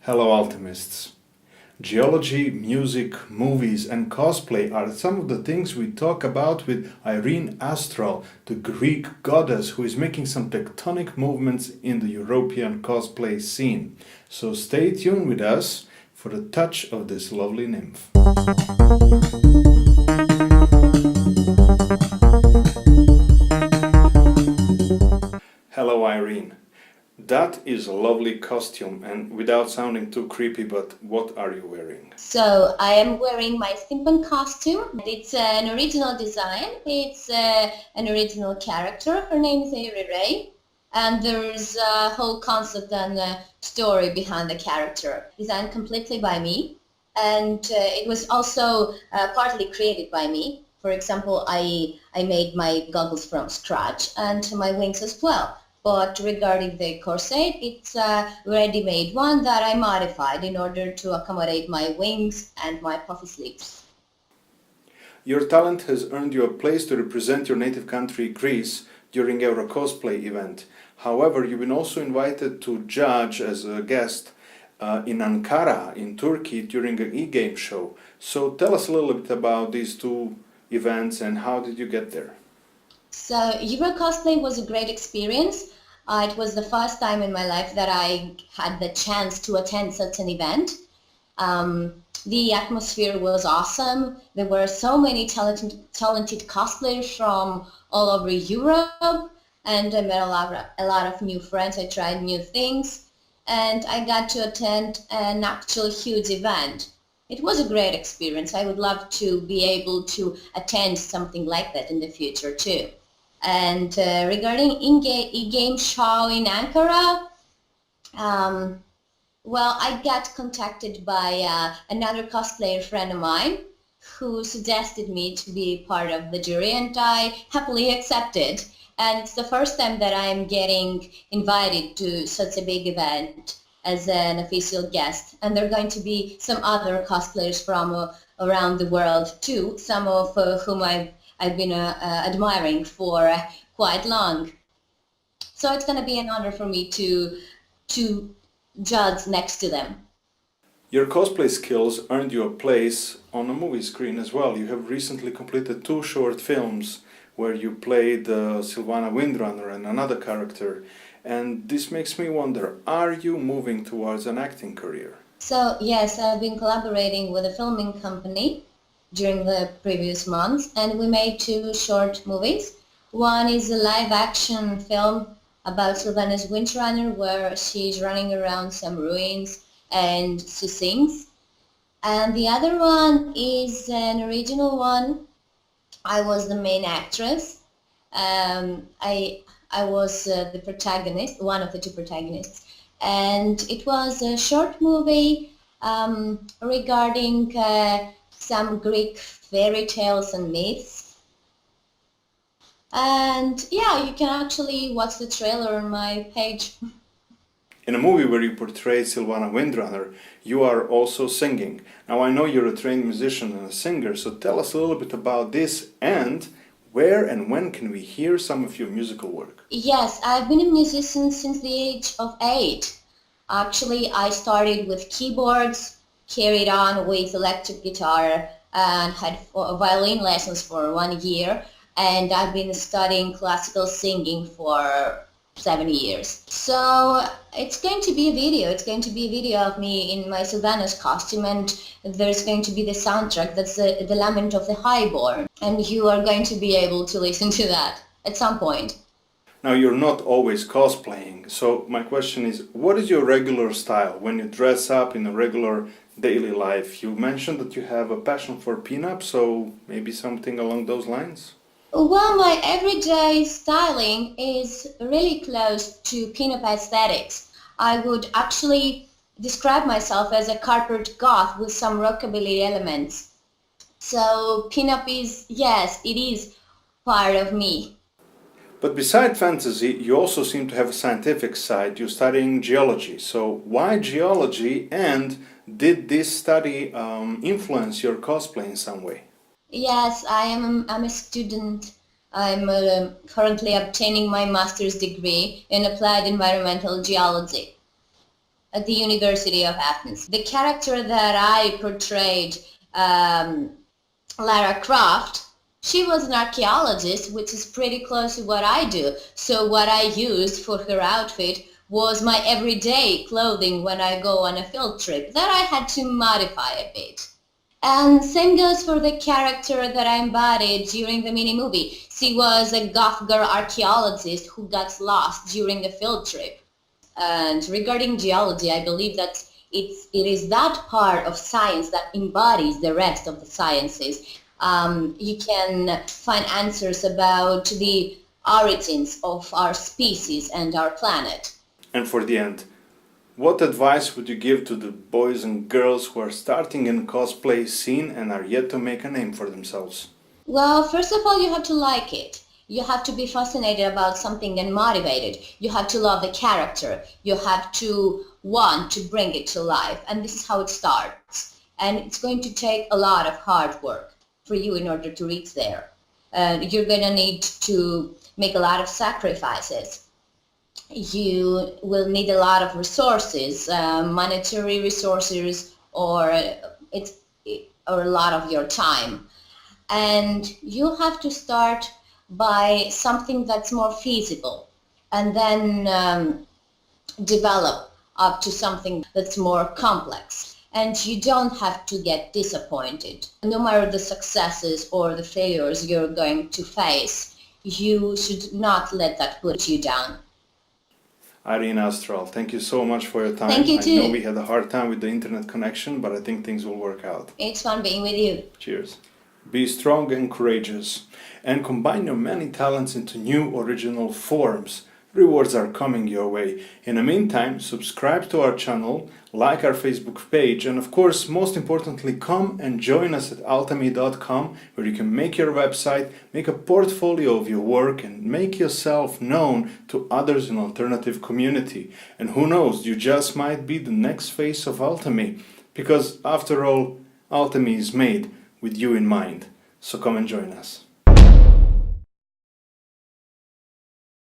Hello, Alchemists. Geology, music, movies, and cosplay are some of the things we talk about with Irene Astral, the Greek goddess who is making some tectonic movements in the European cosplay scene. So stay tuned with us for the touch of this lovely nymph. Hello, Irene. That is a lovely costume, and without sounding too creepy, but what are you wearing? So I am wearing my steampunk costume. It's an original design. It's an original character. Her name is Irene, and there's a whole concept and story behind the character. Designed completely by me, and it was also partly created by me. For example, I made my goggles from scratch and my wings as well. But regarding the corset, it's a ready-made one that I modified in order to accommodate my wings and my puffy sleeves. Your talent has earned you a place to represent your native country, Greece, during our cosplay event. However, you've been also invited to judge as a guest in Ankara, in Turkey, during an e-game show. So tell us a little bit about these two events and how did you get there? So Euro cosplay was a great experience. It was the first time in my life that I had the chance to attend such an event. The atmosphere was awesome. There were so many talented cosplayers from all over Europe, and I met a lot of new friends. I tried new things, and I got to attend an actual huge event. It was a great experience. I would love to be able to attend something like that in the future too. And regarding e-game show in Ankara, um, well, I got contacted by another cosplayer friend of mine who suggested me to be part of the jury, and I happily accepted. And it's the first time that I'm getting invited to such a big event as an official guest. And there are going to be some other cosplayers from around the world too, some of whom I've been admiring for quite long. So it's going to be an honor for me to judge next to them. Your cosplay skills earned you a place on a movie screen as well. You have recently completed two short films where you played Sylvana Windrunner and another character. And this makes me wonder, are you moving towards an acting career? So yes, I've been collaborating with a filming company during the previous months, and we made two short movies. One is a live action film about Sylvana's Windrunner where she's running around some ruins and she sings. And the other one is an original one. I was the main actress. I was the protagonist, one of the two protagonists, and it was a short movie regarding some Greek fairy tales and myths. And yeah, you can actually watch the trailer on my page. In a movie where you portray Sylvana Windrunner, you are also singing. Now I know you're a trained musician and a singer, so tell us a little bit about this and where and when can we hear some of your musical work? Yes, I've been a musician since the age of 8. Actually, I started with keyboards, carried on with electric guitar, and had violin lessons for 1 year. And I've been studying classical singing for 7 years. So it's going to be a video. It's going to be a video of me in my Sylvana's costume, and there's going to be the soundtrack. That's the Lament of the Highborn. And you are going to be able to listen to that at some point. Now you're not always cosplaying, so my question is, what is your regular style when you dress up in a regular daily life? You mentioned that you have a passion for pinup, so maybe something along those lines? Well, my everyday styling is really close to pinup aesthetics. I would actually describe myself as a corporate goth with some rockabilly elements. So pinup is, yes, it is part of me. But beside fantasy, you also seem to have a scientific side. You're studying geology. So why geology, and did this study influence your cosplay in some way? Yes, I'm a student. I'm currently obtaining my master's degree in applied environmental geology. at the University of Athens. The character that I portrayed, Lara Croft, she was an archaeologist, which is pretty close to what I do. So what I used for her outfit was my everyday clothing when I go on a field trip that I had to modify a bit. And same goes for the character that I embodied during the mini-movie. She was a goth girl archaeologist who got lost during a field trip. And regarding geology, I believe that it is that part of science that embodies the rest of the sciences. You can find answers about the origins of our species and our planet. And for the end, what advice would you give to the boys and girls who are starting in cosplay scene and are yet to make a name for themselves? Well, first of all, you have to like it. You have to be fascinated about something and motivated. You have to love the character. You have to want to bring it to life. And this is how it starts. And it's going to take a lot of hard work for you in order to reach there. You're going to need to make a lot of sacrifices. You will need a lot of resources, monetary resources, or a lot of your time. And you have to start by something that's more feasible, and then develop up to something that's more complex. And you don't have to get disappointed. No matter the successes or the failures you're going to face, you should not let that put you down. Irene Astral, thank you so much for your time. Thank you too. I know we had a hard time with the internet connection, but I think things will work out. It's fun being with you. Cheers. Be strong and courageous, and combine your many talents into new original forms. Rewards are coming your way. In the meantime, subscribe to our channel, like our Facebook page, and of course, most importantly, come and join us at alchemy.com, where you can make your website, make a portfolio of your work, and make yourself known to others in alternative community. And who knows, you just might be the next face of alchemy, because after all, alchemy is made with you in mind. So come and join us.